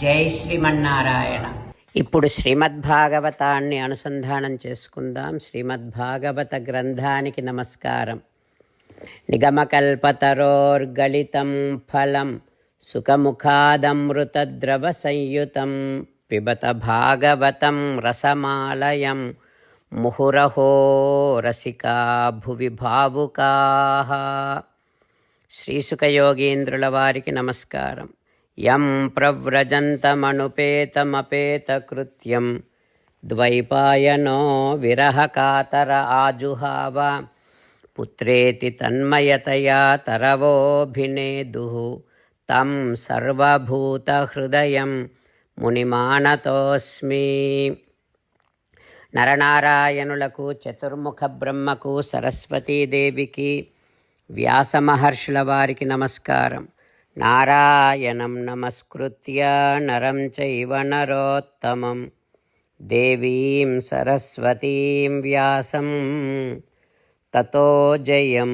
జై శ్రీమన్నారాయణ. ఇప్పుడు శ్రీమద్భాగవతాన్ని అనుసంధానం చేసుకుందాం. శ్రీమద్భాగవత గ్రంథానికి నమస్కారం. నిగమకల్పతరోర్గళితం ఫలం సుఖముఖాదమృతద్రవ సంయుతం పిబత భాగవతం రసమాలయం ముహురహో రసికా భువి భావుకాః. శ్రీసుఖయోగీంద్రుల వారికి నమస్కారం. యం ప్రవ్రజంతమనుపేతమపేతకృత్యం ద్వైపాయనో విరహకాతర ఆజుహావ పుత్రేతి తన్మయతయా తరవోభినేదుః తం సర్వభూతహృదయం మునిమానతోస్మి. నరనారాయణులకు, చతుర్ముఖ బ్రహ్మకు, సరస్వతీదేవికి, వ్యాసమహర్షుల వారికి నమస్కారం. నారాయణం నమస్కృత్య నరం చైవ నరోత్తమం దేవీం సరస్వతీం వ్యాసం తతో జయం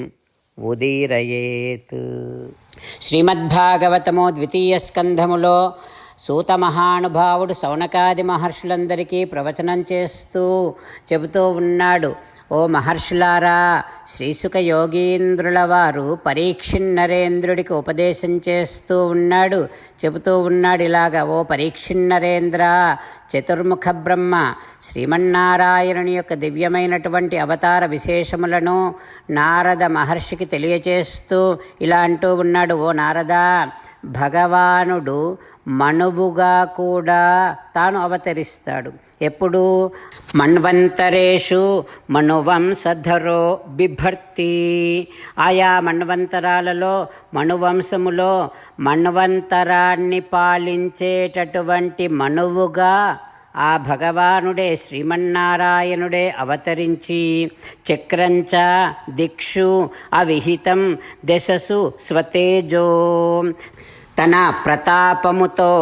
ఉదీరయేత్. శ్రీమద్భాగవతము ద్వితీయ స్కంధములో సూత మహానుభావుడు సౌనకాది మహర్షులందరికీ ప్రవచనం చేస్తూ చెబుతూ ఉన్నాడు. ఓ మహర్షులారా, శ్రీసుఖ యోగీంద్రుల వారు పరీక్షిన్నరేంద్రుడికి ఉపదేశం చేస్తూ ఉన్నాడు. చెబుతూ ఉన్నాడు ఇలాగా: ఓ పరీక్షిన్నరేంద్ర, చతుర్ముఖ బ్రహ్మ శ్రీమన్నారాయణుని యొక్క దివ్యమైనటువంటి అవతార విశేషములను నారద మహర్షికి తెలియచేస్తూ ఇలా అంటూ ఉన్నాడు: ఓ నారదా, భగవానుడు మనువుగా కూడా తాను అవతరిస్తాడు. ఎప్పుడు? మన్వంతరేషు మనువంశధరో బిభర్తి. ఆయా మన్వంతరాలలో, మనువంశములో మన్వంతరాన్ని పాలించేటటువంటి మనువుగా ఆ భగవానుడే, శ్రీమన్నారాయణుడే అవతరించి చక్రంచ దిక్షు అవిహితం దశసు స్వతేజో, తన ప్రతాపముతో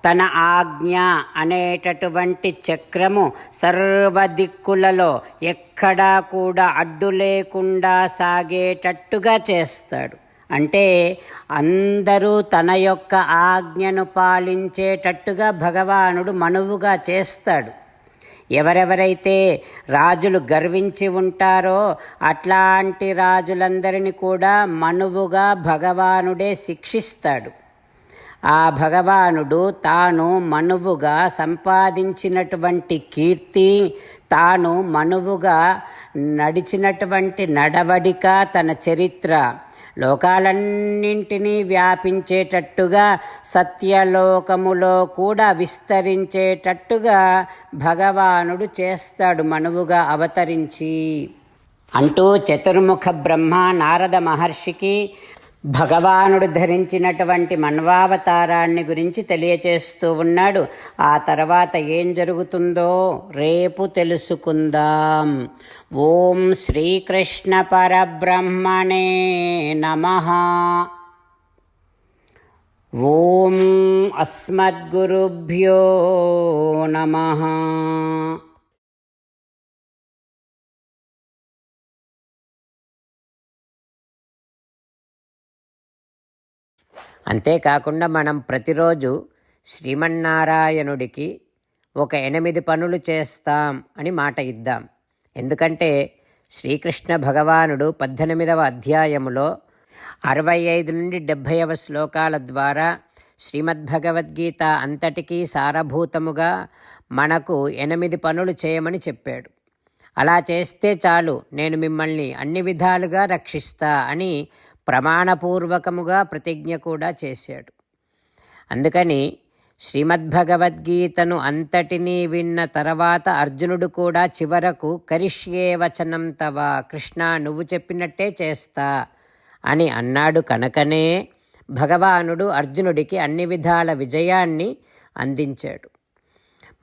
తన ఆజ్ఞ అనేటటువంటి చక్రము సర్వదిక్కులలో ఎక్కడా కూడా అడ్డు లేకుండా సాగేటట్టుగా చేస్తాడు. అంటే అందరూ తన యొక్క ఆజ్ఞను పాలించేటట్టుగా భగవానుడు మనువుగా చేస్తాడు. ఎవరెవరైతే రాజులు గర్వించి ఉంటారో అట్లాంటి రాజులందరినీ కూడా మనువుగా భగవానుడే శిక్షిస్తాడు. ఆ భగవానుడు తాను మనువుగా సంపాదించినటువంటి కీర్తి, తాను మనువుగా నడిచినటువంటి నడవడిక, తన చరిత్ర లోకాలన్నింటినీ వ్యాపించేటట్టుగా, సత్యలోకములో కూడా విస్తరించేటట్టుగా భగవానుడు చేస్తాడు మనువుగా అవతరించి అంటూ చతుర్ముఖ బ్రహ్మ నారద మహర్షికి భగవానుడు ధరించినటువంటి మన్వావతారాన్ని గురించి తెలియచేస్తూ ఉన్నాడు. ఆ తర్వాత ఏం జరుగుతుందో రేపు తెలుసుకుందాం. ఓం శ్రీకృష్ణ పరబ్రహ్మణే నమః. ఓం అస్మద్గురుభ్యో నమః. అంతేకాకుండా మనం ప్రతిరోజు శ్రీమన్నారాయణుడికి ఒక 8 పనులు చేస్తాం అని మాట ఇద్దాం. ఎందుకంటే శ్రీకృష్ణ భగవానుడు 18వ అధ్యాయములో 65 నుండి 70వ శ్లోకాల ద్వారా శ్రీమద్భగవద్గీత అంతటికీ సారభూతముగా మనకు 8 పనులు చేయమని చెప్పాడు. అలా చేస్తే చాలు, నేను మిమ్మల్ని అన్ని విధాలుగా రక్షిస్తా అని ప్రమాణపూర్వకముగా ప్రతిజ్ఞ కూడా చేశాడు. అందుకని శ్రీమద్భగవద్గీతను అంతటినీ విన్న తర్వాత అర్జునుడు కూడా చివరకు కరిష్యే వచనం తవ, కృష్ణ నువ్వు చెప్పినట్టే చేస్తా అని అన్నాడు. కనుకనే భగవానుడు అర్జునుడికి అన్ని విధాల విజయాన్ని అందించాడు.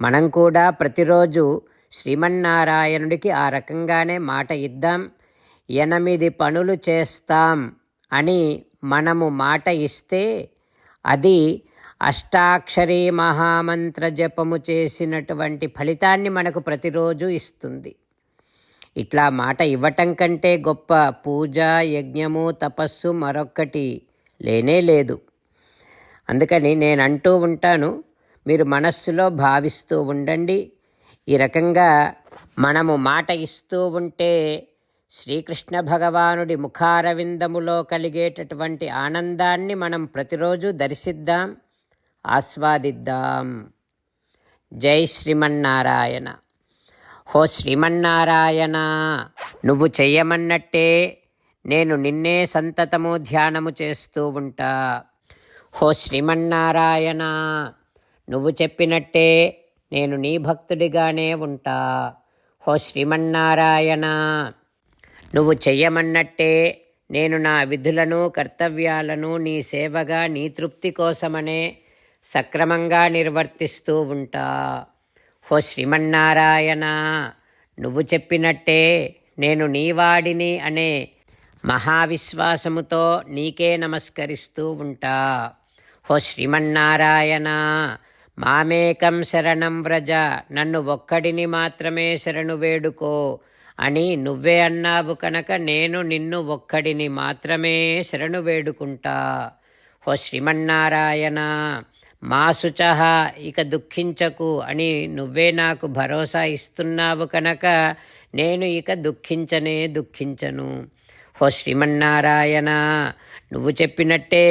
మనం కూడా ప్రతిరోజు శ్రీమన్నారాయణుడికి ఆ రకంగానే మాట ఇద్దాం. 8 పనులు చేస్తాం అని మనము మాట ఇస్తే అది అష్టాక్షరీ మహామంత్ర జపము చేసినటువంటి ఫలితాన్ని మనకు ప్రతిరోజు ఇస్తుంది. ఇట్లా మాట ఇవ్వటం కంటే గొప్ప పూజ, యజ్ఞము, తపస్సు మరొక్కటి లేనే లేదు. అందుకని నేను అంటూ ఉంటాను, మీరు మనస్సులో భావిస్తూ ఉండండి. ఈ రకంగా మనము మాట ఇస్తూ ఉంటే శ్రీకృష్ణ భగవానుడి ముఖారవిందములో కలిగేటటువంటి ఆనందాన్ని మనం ప్రతిరోజు దర్శిద్దాం, ఆస్వాదిద్దాం. జై శ్రీమన్నారాయణ. హో శ్రీమన్నారాయణ, నువ్వు చెయ్యమన్నట్టే నేను నిన్నే సంతతము ధ్యానము చేస్తూ ఉంటా. హో శ్రీమన్నారాయణ, నువ్వు చెప్పినట్టే నేను నీ భక్తుడిగానే ఉంటా. హో శ్రీమన్నారాయణ, నువ్వు చెయ్యమన్నట్టే నేను నా విధులను కర్తవ్యాలను నీ సేవగా నీ తృప్తి కోసమనే సక్రమంగా నిర్వర్తిస్తూ ఉంటా. హో శ్రీమన్నారాయణ, నువ్వు చెప్పినట్టే నేను నీవాడిని అనే మహావిశ్వాసముతో నీకే నమస్కరిస్తూ ఉంటా. హో శ్రీమన్నారాయణ, మామేకం శరణం వ్రజ, నన్ను ఒక్కడిని మాత్రమే శరణు వేడుకో అని నువ్వే అన్నావు కనుక నేను నిన్ను ఒక్కడిని మాత్రమే శరణు వేడుకుంటా. హో శ్రీమన్నారాయణ, మా శుచః, ఇక దుఃఖించకు అని నువ్వే నాకు భరోసా ఇస్తున్నావు కనుక నేను ఇక దుఃఖించను. హో శ్రీమన్నారాయణ, నువ్వు చెప్పినట్టే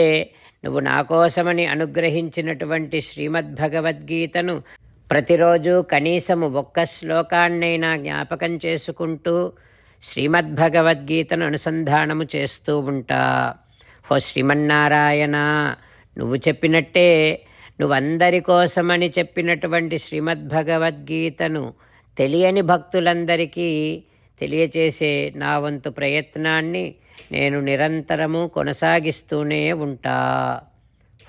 నువ్వు నా కోసమని అనుగ్రహించినటువంటి శ్రీమద్భగవద్గీతను ప్రతిరోజు కనీసము ఒక్క శ్లోకాన్నైనా జ్ఞాపకం చేసుకుంటూ శ్రీమద్భగవద్గీతను అనుసంధానము చేస్తూ ఉంటా. హో శ్రీమన్నారాయణ, నువ్వు చెప్పినట్టే నువ్వందరి కోసమని చెప్పినటువంటి శ్రీమద్భగవద్గీతను తెలియని భక్తులందరికీ తెలియచేసే నా వంతు ప్రయత్నాన్ని నేను నిరంతరము కొనసాగిస్తూనే ఉంటా.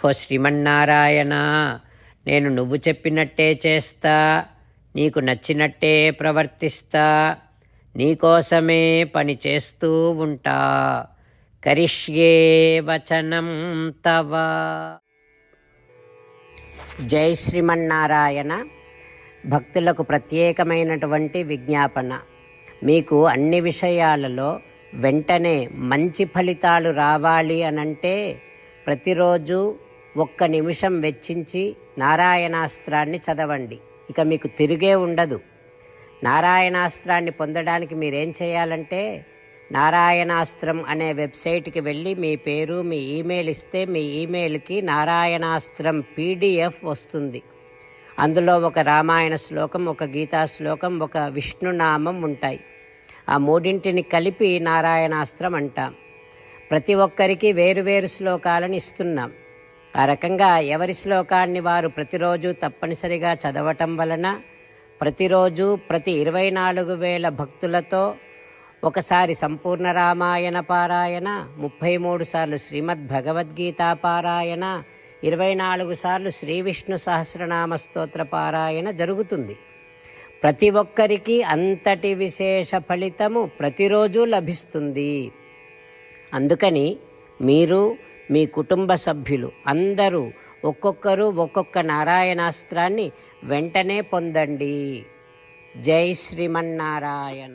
హో శ్రీమన్నారాయణ, నేను నువ్వు చెప్పినట్టే చేస్తా, నీకు నచ్చినట్టే ప్రవర్తిస్తా, నీకోసమే పని చేస్తూ ఉంటా. కరిష్యే వచనం తవ. జై శ్రీమన్నారాయణ. భక్తులకు ప్రత్యేకమైనటువంటి విజ్ఞాపన. మీకు అన్ని విషయాలలో వెంటనే మంచి ఫలితాలు రావాలి అనంటే ప్రతిరోజు 1 నిమిషం వెచ్చించి నారాయణాస్త్రాన్ని చదవండి. ఇక మీకు తిరిగే ఉండదు. నారాయణాస్త్రాన్ని పొందడానికి మీరేం చేయాలంటే నారాయణాస్త్రం అనే వెబ్సైట్కి వెళ్ళి మీ పేరు మీ ఈమెయిల్ ఇస్తే మీ ఈమెయిల్కి నారాయణాస్త్రం PDF వస్తుంది. అందులో ఒక రామాయణ శ్లోకం, ఒక గీతా శ్లోకం, ఒక విష్ణునామం ఉంటాయి. ఆ మూడింటిని కలిపి నారాయణాస్త్రం అంటాం. ప్రతి ఒక్కరికి వేరువేరు శ్లోకాలను ఇస్తున్నాం. ఆ రకంగా ఎవరి శ్లోకాన్ని వారు ప్రతిరోజు తప్పనిసరిగా చదవటం వలన ప్రతిరోజు ప్రతి 24,000 భక్తులతో ఒకసారి సంపూర్ణ రామాయణ పారాయణ, 33 సార్లు శ్రీమద్ భగవద్గీత పారాయణ, 24 సార్లు శ్రీ విష్ణు సహస్రనామ స్తోత్ర పారాయణ జరుగుతుంది. ప్రతి ఒక్కరికి అంతటి విశేష ఫలితము ప్రతిరోజు లభిస్తుంది. అందుకని మీరు మీ కుటుంబ సభ్యులు అందరూ ఒక్కొక్కరు ఒక్కొక్క నారాయణాస్త్రాన్ని వెంటనే పొందండి. జై శ్రీమన్నారాయణ.